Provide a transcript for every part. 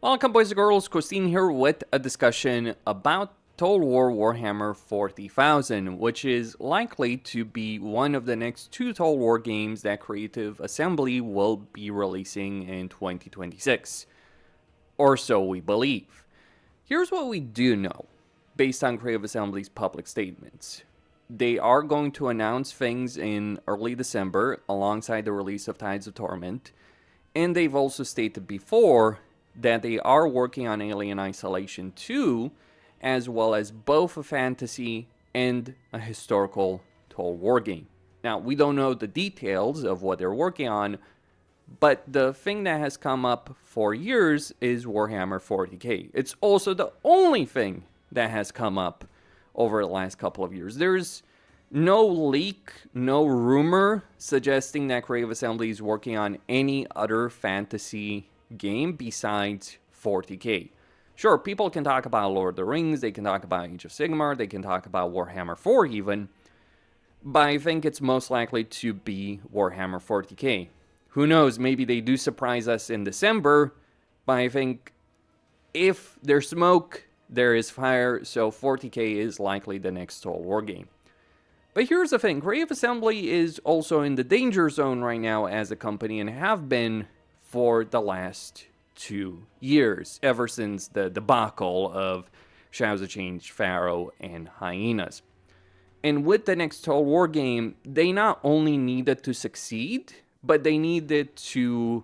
Welcome boys and girls, Christine here with a discussion about Total War Warhammer 40,000, which is likely to be one of the next two Total War games that Creative Assembly will be releasing in 2026. Or so we believe. Here's what we do know, based on Creative Assembly's public statements. They are going to announce things in early December alongside the release of Tides of Torment, and they've also stated before that they are working on Alien Isolation 2, as well as both a fantasy and a historical Total War game. Now, we don't know the details of what they're working on, but the thing that has come up for years is Warhammer 40k. It's also the only thing that has come up over the last couple of years. There's no leak, no rumor suggesting that Creative Assembly is working on any other fantasy game besides 40k. Sure, people can talk about Lord of the Rings, they can talk about Age of Sigmar, they can talk about Warhammer 4 even, but I think it's most likely to be Warhammer 40k. Who knows, maybe they do surprise us in December, but I think if there's smoke, there is fire, so 40k is likely the next Total War game. But here's the thing, Creative Assembly is also in the danger zone right now as a company and have been for the last 2 years, ever since the debacle of Shadows of Change, Pharaoh, and Hyenas. And with the next Total War game, they not only needed to succeed, but they needed to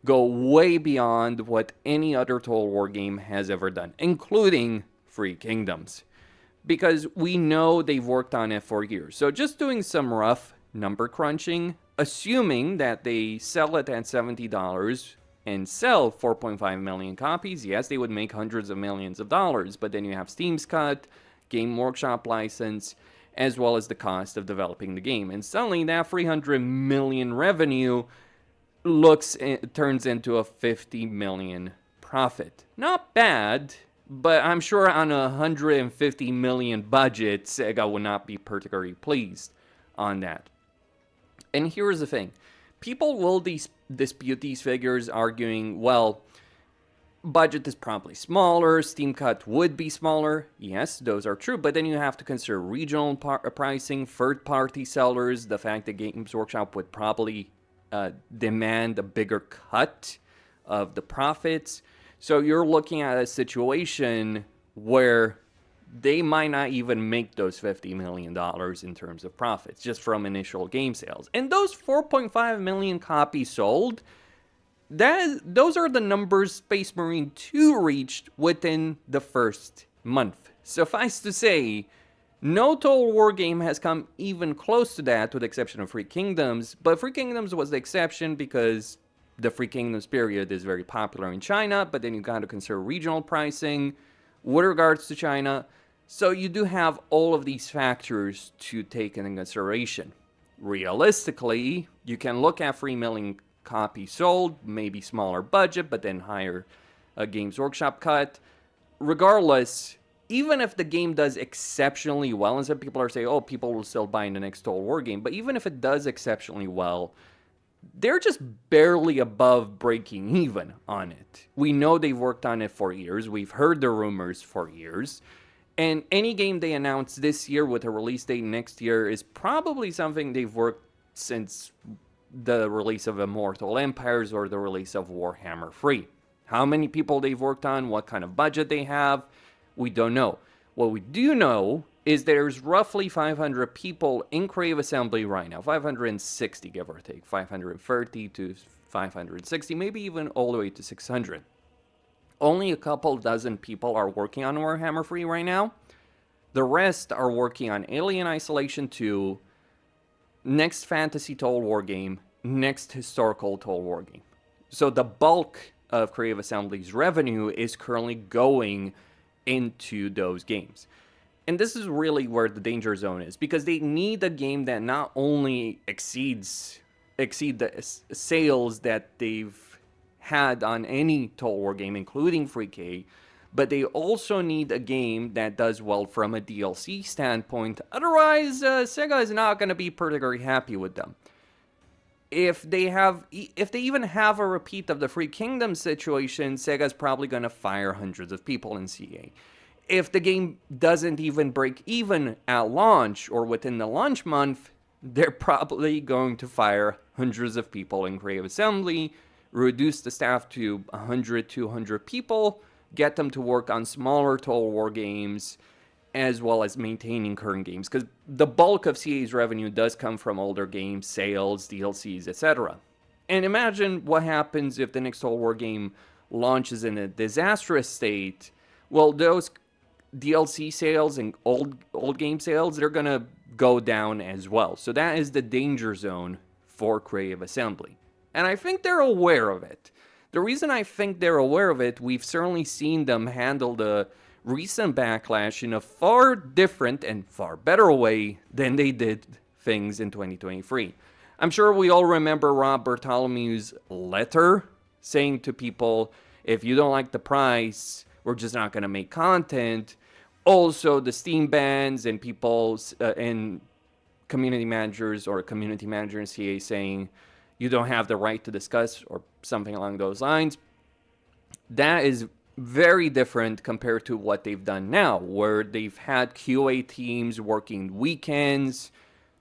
go way beyond what any other Total War game has ever done, including Three Kingdoms. Because we know they've worked on it for years. So just doing some rough number crunching, assuming that they sell it at $70 and sell 4.5 million copies, yes, they would make hundreds of millions of dollars, but then you have Steam's cut, Game Workshop license, as well as the cost of developing the game. And suddenly that 300 million revenue turns into a 50 million profit. Not bad, but I'm sure on a 150 million budget, Sega would not be particularly pleased on that. And here's the thing. People will dispute these figures, arguing, well, budget is probably smaller, Steam cut would be smaller. Yes, those are true, but then you have to consider regional pricing, third-party sellers, the fact that Games Workshop would probably demand a bigger cut of the profits. So you're looking at a situation where they might not even make those $50 million in terms of profits, just from initial game sales. And those 4.5 million copies sold, those are the numbers Space Marine 2 reached within the first month. Suffice to say, no Total War game has come even close to that, with the exception of Three Kingdoms. But Three Kingdoms was the exception because the Three Kingdoms period is very popular in China, but then you got to consider regional pricing with regards to China. So you do have all of these factors to take into consideration. Realistically, you can look at 3 million copies sold, maybe smaller budget, but then higher Games Workshop cut. Regardless, even if the game does exceptionally well, and some people are saying, oh, people will still buy in the next Total War game, but even if it does exceptionally well, they're just barely above breaking even on it. We know they've worked on it for years. We've heard the rumors for years. And any game they announce this year with a release date next year is probably something they've worked since the release of Immortal Empires or the release of Warhammer 3. How many people they've worked on, what kind of budget they have, we don't know. What we do know is there's roughly 500 people in Creative Assembly right now, 560 give or take, 530 to 560, maybe even all the way to 600. Only a couple dozen people are working on Warhammer 3 right now. The rest are working on Alien Isolation 2, next Fantasy Total War game, next Historical Total War game. So the bulk of Creative Assembly's revenue is currently going into those games. And this is really where the danger zone is, because they need a game that not only exceed the sales that they've had on any Total War game, including 3K, but they also need a game that does well from a DLC standpoint. Otherwise, Sega is not going to be particularly happy with them. if they even have a repeat of the Free Kingdom situation, Sega's probably going to fire hundreds of people in CA. If the game doesn't even break even at launch or within the launch month, they're probably going to fire hundreds of people in Creative Assembly, reduce the staff to 100, 200 people, get them to work on smaller Total War games, as well as maintaining current games, because the bulk of CA's revenue does come from older games, sales, DLCs, etc. And imagine what happens if the next Total War game launches in a disastrous state. Well, those DLC sales and old game sales, they're gonna go down as well. So that is the danger zone for Creative Assembly. And I think they're aware of it. The reason I think they're aware of it, we've certainly seen them handle the recent backlash in a far different and far better way than they did things in 2023. I'm sure we all remember Rob Bartholomew's letter saying to people, if you don't like the price, we're just not going to make content. Also, the Steam bans and people's and community managers or community manager in CA saying you don't have the right to discuss or something along those lines. That is very different compared to what they've done now, where they've had QA teams working weekends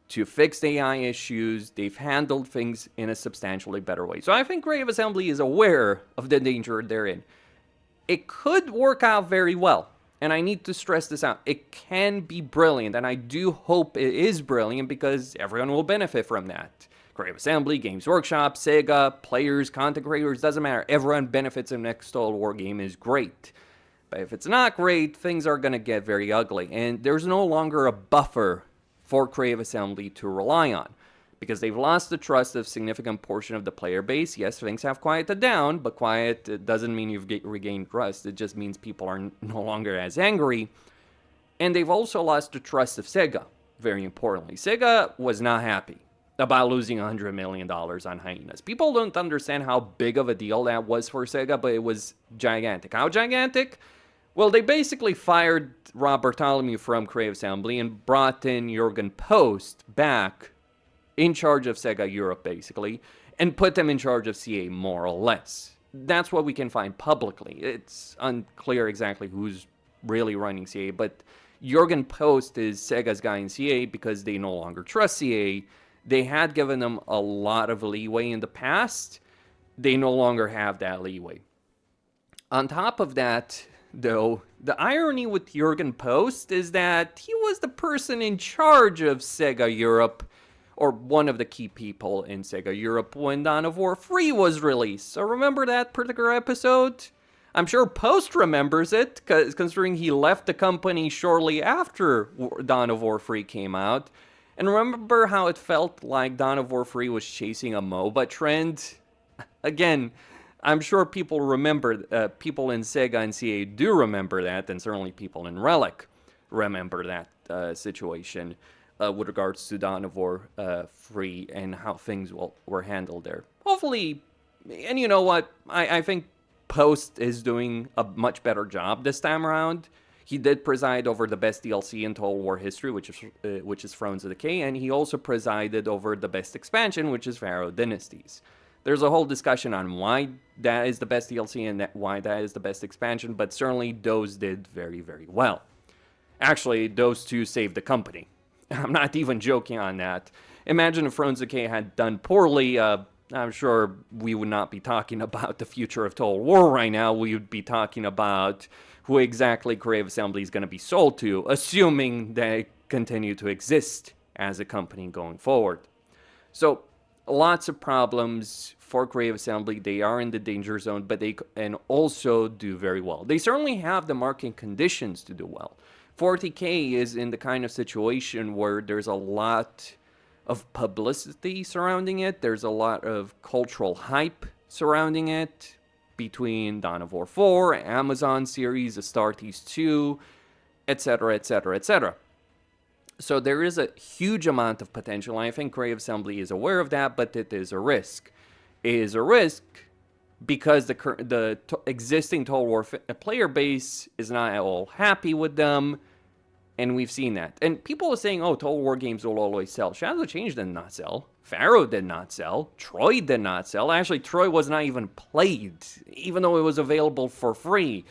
to fix AI issues. They've handled things in a substantially better way. So I think Creative Assembly is aware of the danger they're in. It could work out very well, and I need to stress this out. It can be brilliant, and I do hope it is brilliant because everyone will benefit from that. Creative Assembly, Games Workshop, Sega, players, content creators, doesn't matter. Everyone benefits if the next Total War game is great. But if it's not great, things are going to get very ugly. And there's no longer a buffer for Creative Assembly to rely on, because they've lost the trust of a significant portion of the player base. Yes, things have quieted down, but quiet doesn't mean you've regained trust. It just means people are no longer as angry. And they've also lost the trust of Sega, very importantly. Sega was not happy about losing $100 million on Hyenas. People don't understand how big of a deal that was for Sega, but it was gigantic. How gigantic? Well, they basically fired Rob Bartholomew from Creative Assembly and brought in Jürgen Post back in charge of Sega Europe, basically, and put them in charge of CA, more or less. That's what we can find publicly. It's unclear exactly who's really running CA, but Jürgen Post is Sega's guy in CA because they no longer trust CA. They had given them a lot of leeway in the past. They no longer have that leeway. On top of that, though, the irony with Jürgen Post is that he was the person in charge of Sega Europe, or one of the key people in Sega Europe, when Dawn of War 3 was released. So remember that particular episode? I'm sure Post remembers it, considering he left the company shortly after Dawn of War 3 came out. And remember how it felt like Dawn of War 3 was chasing a MOBA trend? Again, I'm sure people remember, people in Sega and CA do remember that, and certainly people in Relic remember that situation with regards to Dawn of War 3 and how things were handled there. Hopefully, and you know what, I think Post is doing a much better job this time around. He did preside over the best DLC in Total War history, which is Thrones of Decay, and he also presided over the best expansion, which is Pharaoh Dynasties. There's a whole discussion on why that is the best DLC and why that is the best expansion, but certainly those did very, very well. Actually, those two saved the company. I'm not even joking on that. Imagine if Thrones of Decay had done poorly. I'm sure we would not be talking about the future of Total War right now. We would be talking about who exactly Creative Assembly is going to be sold to, assuming they continue to exist as a company going forward. So, lots of problems for Creative Assembly. They are in the danger zone, but they can also do very well. They certainly have the market conditions to do well. 40K is in the kind of situation where there's a lot of publicity surrounding it. There's a lot of cultural hype surrounding it, between Dawn of War 4, Amazon series, Astartes 2, etc., etc., etc. So there is a huge amount of potential. I think Creative Assembly is aware of that, but it is a risk. It is a risk because the existing Total War player base is not at all happy with them, and we've seen that. And people are saying, oh, Total War games will always sell. Shadows of Change did not sell. Pharaoh did not sell. Troy did not sell. Actually, Troy was not even played, even though it was available for free.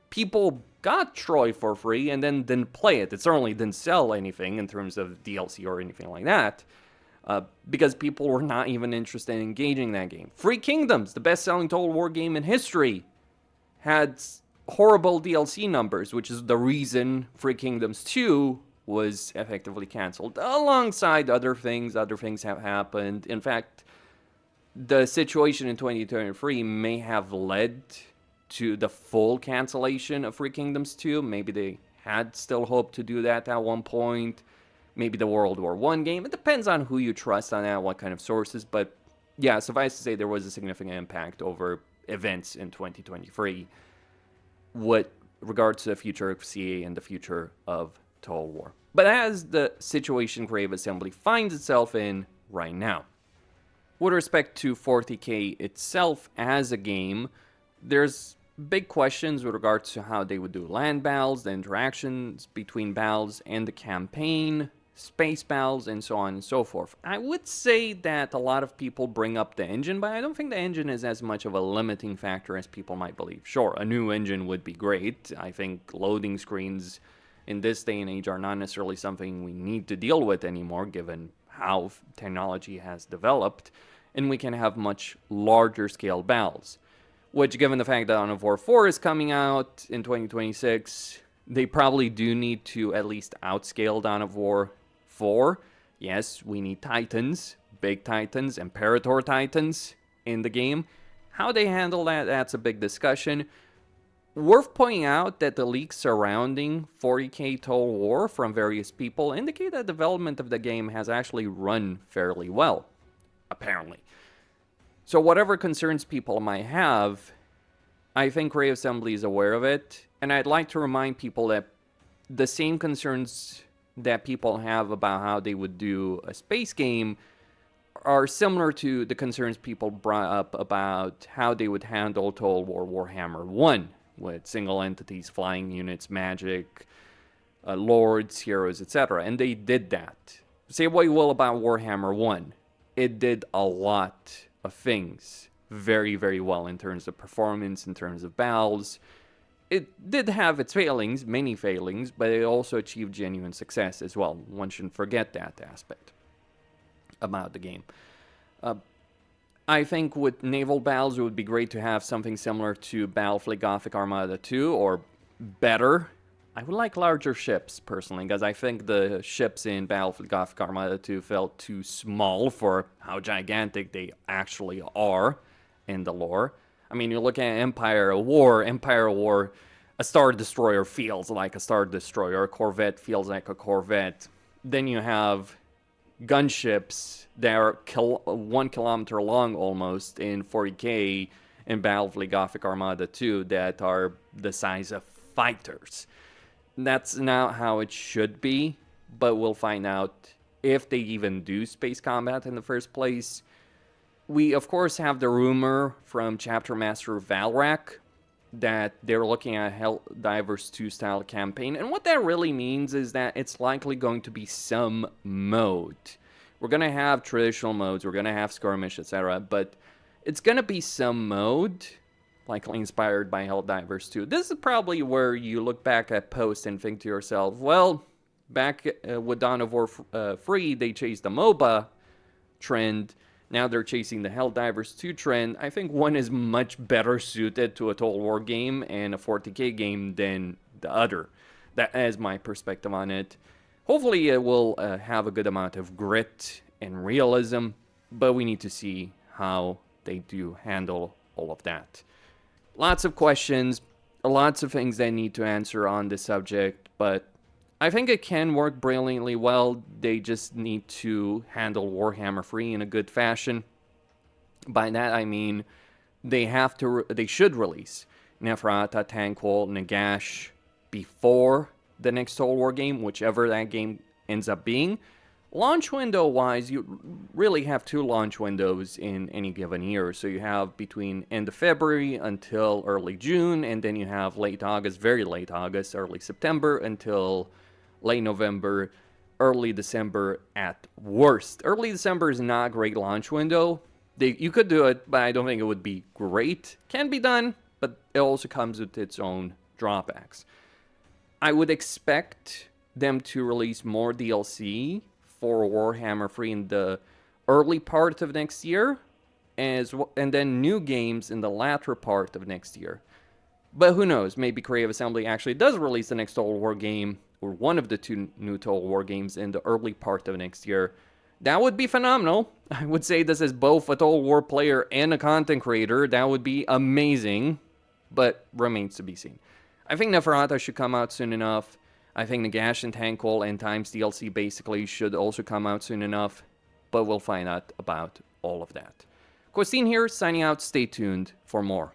People got Troy for free and then didn't play it. It certainly didn't sell anything in terms of DLC or anything like that, because people were not even interested in engaging that game. Free Kingdoms, the best-selling Total War game in history, had horrible DLC numbers, which is the reason Free Kingdoms 2 was effectively canceled, alongside other things. Other things have happened. In fact, the situation in 2023 may have led to the full cancellation of Free Kingdoms 2. Maybe they had still hoped to do that at one point. Maybe the World War I game. It depends on who you trust on that, what kind of sources. But yeah, suffice to say, there was a significant impact over events in 2023 with regards to the future of CA and the future of Total War. But as the situation Creative Assembly finds itself in right now, with respect to 40k itself as a game, there's big questions with regards to how they would do land battles, the interactions between battles and the campaign, space battles, and so on and so forth. I would say that a lot of people bring up the engine, but I don't think the engine is as much of a limiting factor as people might believe. Sure, a new engine would be great. I think loading screens in this day and age are not necessarily something we need to deal with anymore, given how technology has developed, and we can have much larger scale battles. Which, given the fact that Dawn of War 4 is coming out in 2026, they probably do need to at least outscale Dawn of War 4. Yes, we need Titans, big Titans, Imperator Titans in the game. How they handle that, that's a big discussion. Worth pointing out that the leaks surrounding 40k Total War from various people indicate that development of the game has actually run fairly well, apparently. So whatever concerns people might have, I think Creative Assembly is aware of it, and I'd like to remind people that the same concerns that people have about how they would do a space game are similar to the concerns people brought up about how they would handle Total War Warhammer 1, with single entities, flying units, magic, lords, heroes, etc. And they did that. Say what you will about Warhammer 1, it did a lot of things very, very well in terms of performance, in terms of battles. It did have its failings, many failings, but it also achieved genuine success as well. One shouldn't forget that aspect about the game. I think with naval battles, it would be great to have something similar to Battlefleet Gothic Armada 2, or better. I would like larger ships, personally, because I think the ships in Battlefleet Gothic Armada 2 felt too small for how gigantic they actually are in the lore. I mean, you look at Empire War, a Star Destroyer feels like a Star Destroyer, a Corvette feels like a Corvette. Then you have gunships that are 1 kilometer long almost in 40k in Battlefleet Gothic Armada 2 that are the size of fighters. That's not how it should be, but we'll find out if they even do space combat in the first place. We, of course, have the rumor from Chapter Master Valrak that they're looking at Helldivers 2 style campaign, and what that really means is that it's likely going to be some mode. We're going to have traditional modes, we're going to have skirmish, etc., but it's going to be some mode likely inspired by Helldivers 2. This is probably where you look back at post and think to yourself, well, back with Dawn of War 3, they chased the MOBA trend. Now they're chasing the Helldivers 2 trend. I think one is much better suited to a Total War game and a 40k game than the other. That is my perspective on it. Hopefully it will have a good amount of grit and realism, but we need to see how they do handle all of that. Lots of questions, lots of things they need to answer on this subject, but I think it can work brilliantly well. They just need to handle Warhammer 3 in a good fashion. By that I mean they should release Neferata, Tanquil, Nagash before the next Total War game, whichever that game ends up being. Launch window wise, you really have 2 launch windows in any given year. So you have between end of February until early June, and then you have late August, very late August, early September until late November, early December at worst. Early December is not a great launch window. You could do it, but I don't think it would be great. Can be done, but it also comes with its own drawbacks. I would expect them to release more DLC for Warhammer 3 in the early part of next year, and then new games in the latter part of next year. But who knows, maybe Creative Assembly actually does release the next Total War game, or one of the 2 new Total War games in the early part of next year. That would be phenomenal. I would say this as both a Total War player and a content creator. That would be amazing, but remains to be seen. I think Neferata should come out soon enough. I think Nagash and Tankle and Times DLC basically should also come out soon enough, but we'll find out about all of that. Costin here, signing out. Stay tuned for more.